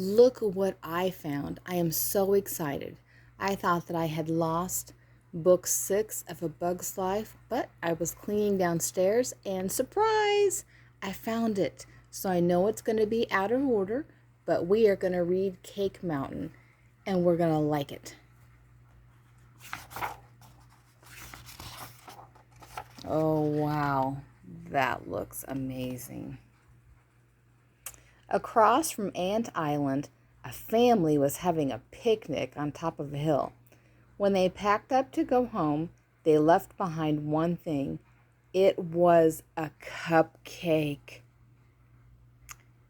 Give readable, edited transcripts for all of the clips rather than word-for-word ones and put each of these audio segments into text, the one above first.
Look what I found. I am so excited. I thought that I had lost book 6 of A Bug's Life, but I was cleaning downstairs and surprise! I found it. So I know it's going to be out of order, but we are going to read Cake Mountain and we're going to like it. Oh, wow. That looks amazing. Across from Ant Island, a family was having a picnic on top of a hill. When they packed up to go home, they left behind one thing. It was a cupcake.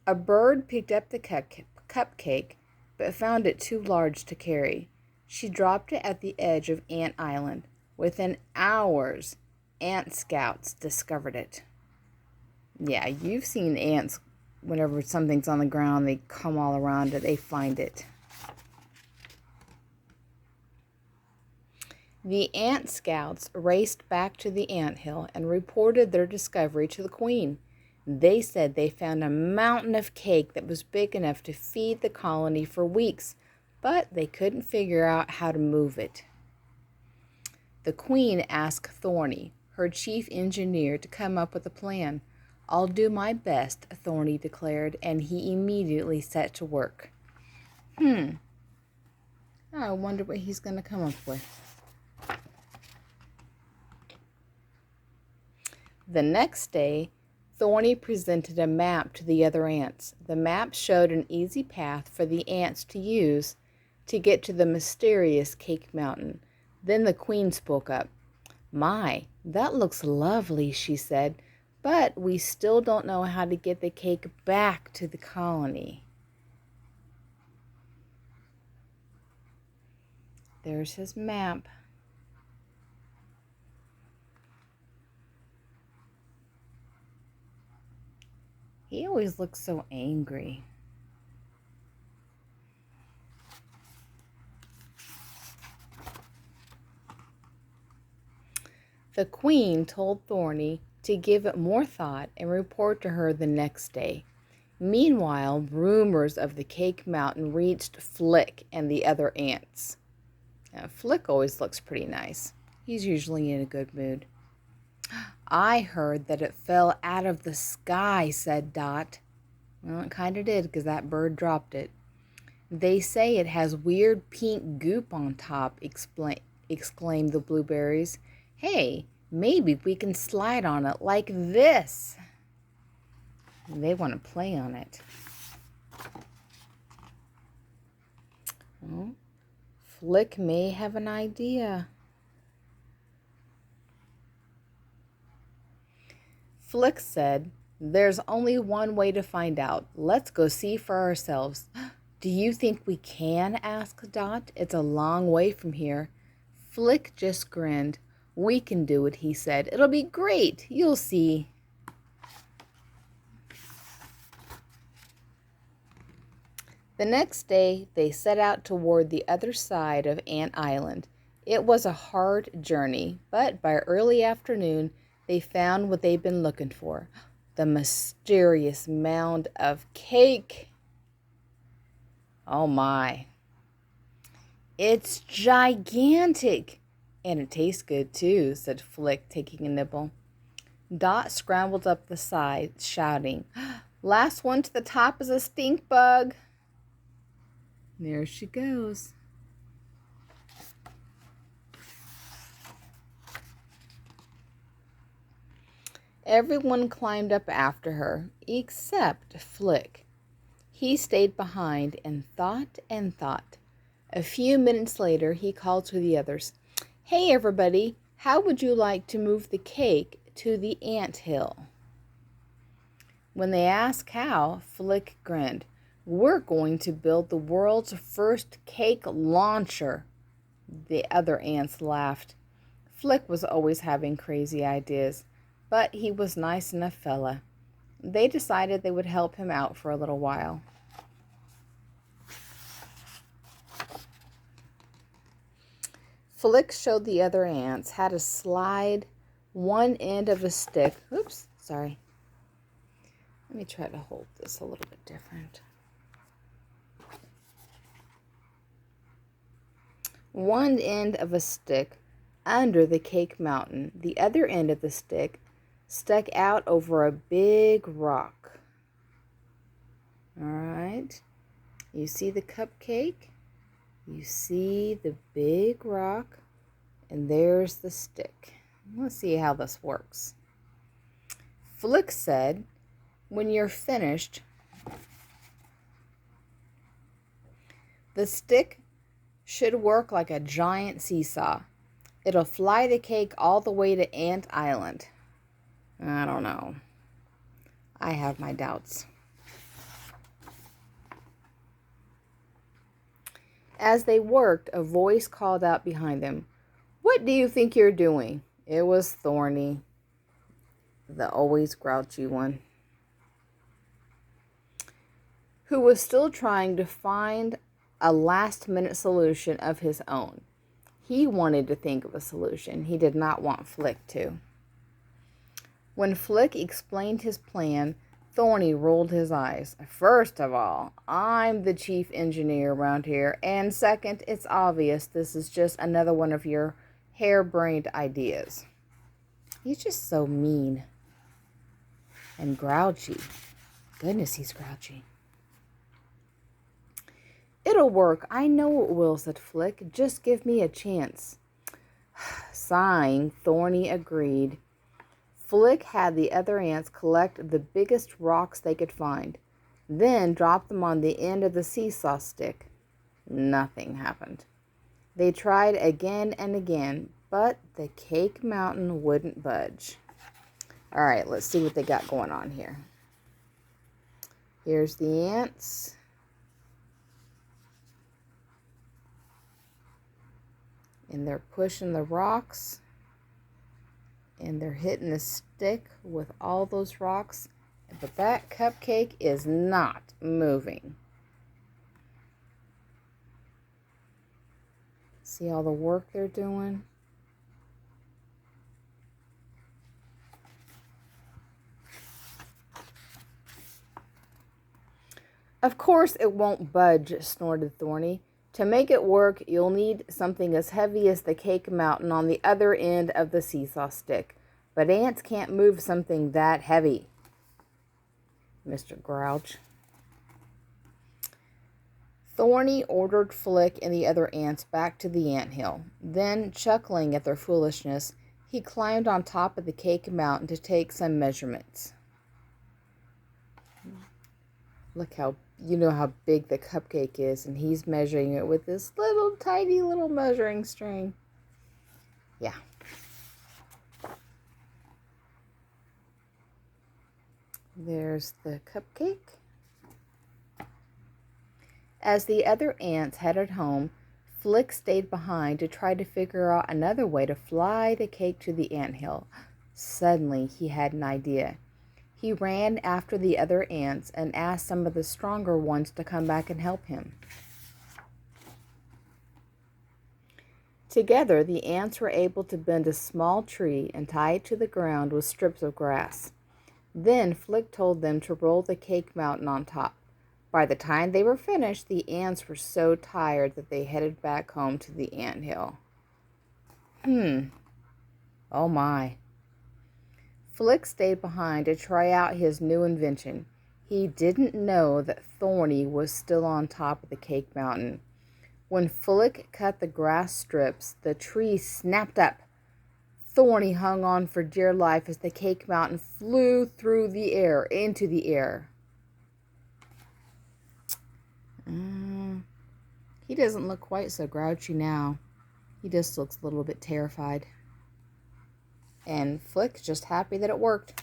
A bird picked up the cupcake, but found it too large to carry. She dropped it at the edge of Ant Island. Within hours, ant scouts discovered it. Yeah, you've seen ants. Whenever something's on the ground, they come all around it. They find it. The ant scouts raced back to the anthill and reported their discovery to the queen. They said they found a mountain of cake that was big enough to feed the colony for weeks, but they couldn't figure out how to move it. The queen asked Thorny, her chief engineer, to come up with a plan. "I'll do my best," Thorny declared, and he immediately set to work. I wonder what he's going to come up with. The next day, Thorny presented a map to the other ants. The map showed an easy path for the ants to use to get to the mysterious Cake Mountain. Then the queen spoke up. "My, that looks lovely," she said. "But we still don't know how to get the cake back to the colony." There's his map. He always looks so angry. The queen told Thorny to give it more thought and report to her the next day. Meanwhile, rumors of the Cake Mountain reached Flick and the other ants. Now, Flick always looks pretty nice. He's usually in a good mood. "I heard that it fell out of the sky," said Dot. Well, it kind of did because that bird dropped it. "They say it has weird pink goop on top," exclaimed the blueberries. "Hey, maybe we can slide on it like this." They want to play on it. Well, Flick may have an idea. Flick said, "There's only one way to find out. Let's go see for ourselves." "Do you think we can?" asked Dot. "It's a long way from here." Flick just grinned. "We can do it," he said. "It'll be great. You'll see." The next day, they set out toward the other side of Ant Island. It was a hard journey, but by early afternoon, they found what they'd been looking for, the mysterious mound of cake. Oh my. "It's gigantic, and it tastes good too," said Flick, taking a nibble. Dot scrambled up the side, shouting, "Last one to the top is a stink bug." There she goes. Everyone climbed up after her, except Flick. He stayed behind and thought and thought. A few minutes later, he called to the others, "Hey, everybody, how would you like to move the cake to the ant hill?" When they asked how, Flick grinned. "We're going to build the world's first cake launcher." The other ants laughed. Flick was always having crazy ideas, but he was a nice enough fella. They decided they would help him out for a little while. Flick showed the other ants how to slide one end of a stick. Oops, sorry. Let me try to hold this a little bit different. one end of a stick under the cake mountain. The other end of the stick stuck out over a big rock. All right. You see the cupcake? You see the big rock? And there's the stick. Let's see how this works. Flick said, when you're finished, the stick should work like a giant seesaw. It'll fly the cake all the way to Ant Island. I don't know. I have my doubts. As they worked, a voice called out behind them, "What do you think you're doing?" It was Thorny, the always grouchy one, who was still trying to find a last-minute solution of his own. He wanted to think of a solution. He did not want Flick to. When Flick explained his plan, Thorny rolled his eyes. "First of all, I'm the chief engineer around here, and second, it's obvious this is just another one of your harebrained ideas." He's just so mean and grouchy. Goodness, he's grouchy. "It'll work. I know it will," said Flick. "Just give me a chance." Sighing, Thorny agreed. Flick had the other ants collect the biggest rocks they could find, then drop them on the end of the seesaw stick. Nothing happened. They tried again and again, but the cake mountain wouldn't budge. All right, let's see what they got going on here. Here's the ants. And they're pushing the rocks. And they're hitting the stick with all those rocks. But that cupcake is not moving. See all the work they're doing? "Of course it won't budge," snorted Thorny. "To make it work, you'll need something as heavy as the cake mountain on the other end of the seesaw stick. But ants can't move something that heavy." Mr. Grouch. Thorny ordered Flick and the other ants back to the anthill. Then, chuckling at their foolishness, he climbed on top of the cake mountain to take some measurements. Look how, how big the cupcake is, and he's measuring it with this little tiny little measuring string. Yeah. There's the cupcake. As the other ants headed home, Flick stayed behind to try to figure out another way to fly the cake to the anthill. Suddenly, he had an idea. He ran after the other ants and asked some of the stronger ones to come back and help him. Together, the ants were able to bend a small tree and tie it to the ground with strips of grass. Then Flick told them to roll the cake mountain on top. By the time they were finished, the ants were so tired that they headed back home to the anthill. Oh my. Flick stayed behind to try out his new invention. He didn't know that Thorny was still on top of the cake mountain. When Flick cut the grass strips, the tree snapped up. Thorny hung on for dear life as the cake mountain flew through the air, into the air. He doesn't look quite so grouchy now. He just looks a little bit terrified. And Flick's just happy that it worked.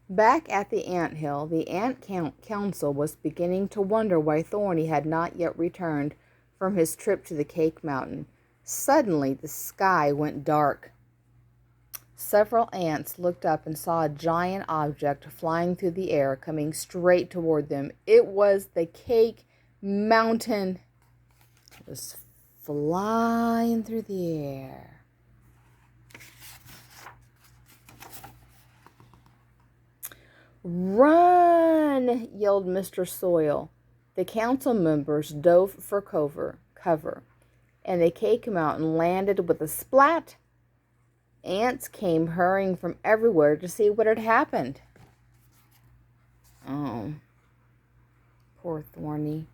Back at the anthill, the ant council was beginning to wonder why Thorny had not yet returned from his trip to the cake mountain. Suddenly, the sky went dark. Several ants looked up and saw a giant object flying through the air, coming straight toward them. It was the cake mountain. It was flying through the air. "Run!" yelled Mr. Soil. The council members dove for cover, and the cake mountain landed with a splat. Ants came hurrying from everywhere to see what had happened. Oh, poor Thorny,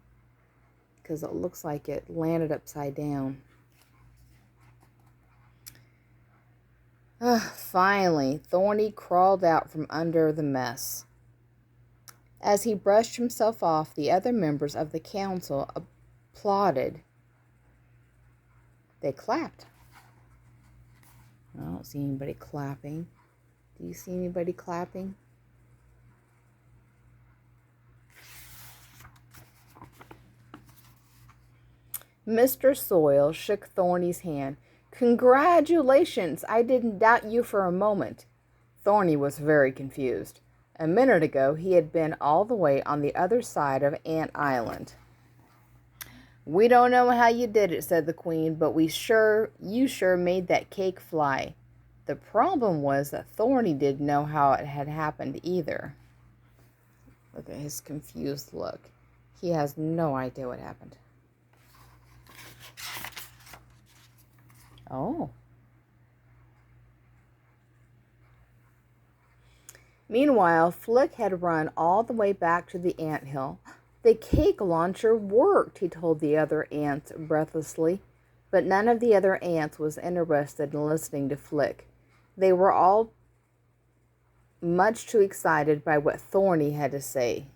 because it looks like it landed upside down. Finally, Thorny crawled out from under the mess. As he brushed himself off, the other members of the council applauded. They clapped. I don't see anybody clapping. Do you see anybody clapping? Mr. Soil shook Thorny's hand. Congratulations! I didn't doubt you for a moment. Thorny was very confused. A minute ago, he had been all the way on the other side of Ant Island. We don't know how you did it, said the Queen, but you sure made that cake fly. The problem was that Thorny didn't know how it had happened either. Look at his confused look. He has no idea what happened. Oh. Meanwhile, Flick had run all the way back to the anthill. The cake launcher worked, he told the other ants breathlessly. But none of the other ants was interested in listening to Flick. They were all much too excited by what Thorny had to say.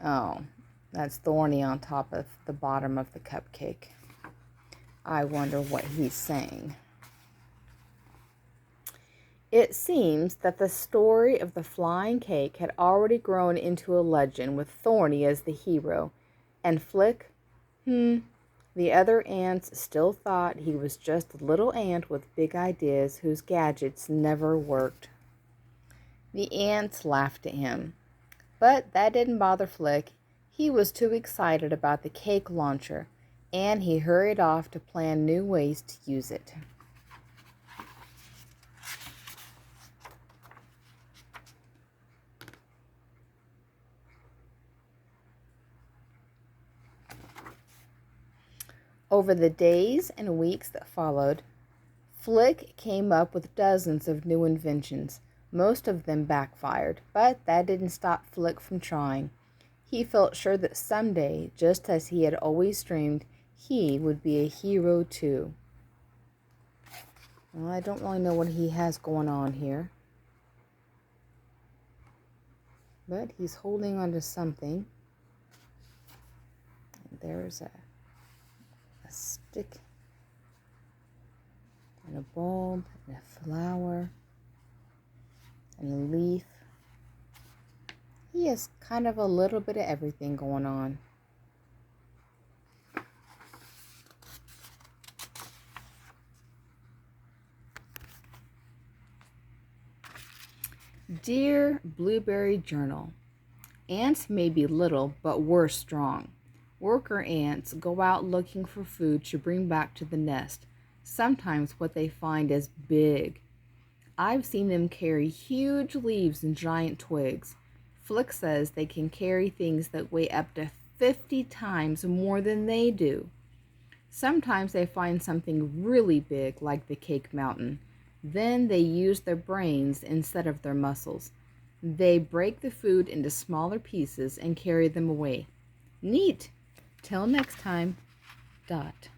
Oh, that's Thorny on top of the bottom of the cupcake. I wonder what he's saying. It seems that the story of the flying cake had already grown into a legend with Thorny as the hero. And Flick? The other ants still thought he was just a little ant with big ideas whose gadgets never worked. The ants laughed at him. But that didn't bother Flick. He was too excited about the cake launcher, and he hurried off to plan new ways to use it. Over the days and weeks that followed, Flick came up with dozens of new inventions. Most of them backfired, but that didn't stop Flick from trying. He felt sure that someday, just as he had always dreamed, he would be a hero too. Well, I don't really know what he has going on here. But he's holding onto something. And there's a stick and a bulb and a flower and a leaf. He has kind of a little bit of everything going on. Dear Blueberry Journal, ants may be little, but we're strong. Worker ants go out looking for food to bring back to the nest. Sometimes what they find is big. I've seen them carry huge leaves and giant twigs. Flick says they can carry things that weigh up to 50 times more than they do. Sometimes they find something really big, like the cake mountain. Then they use their brains instead of their muscles. They break the food into smaller pieces and carry them away. Neat! Till next time, Dot.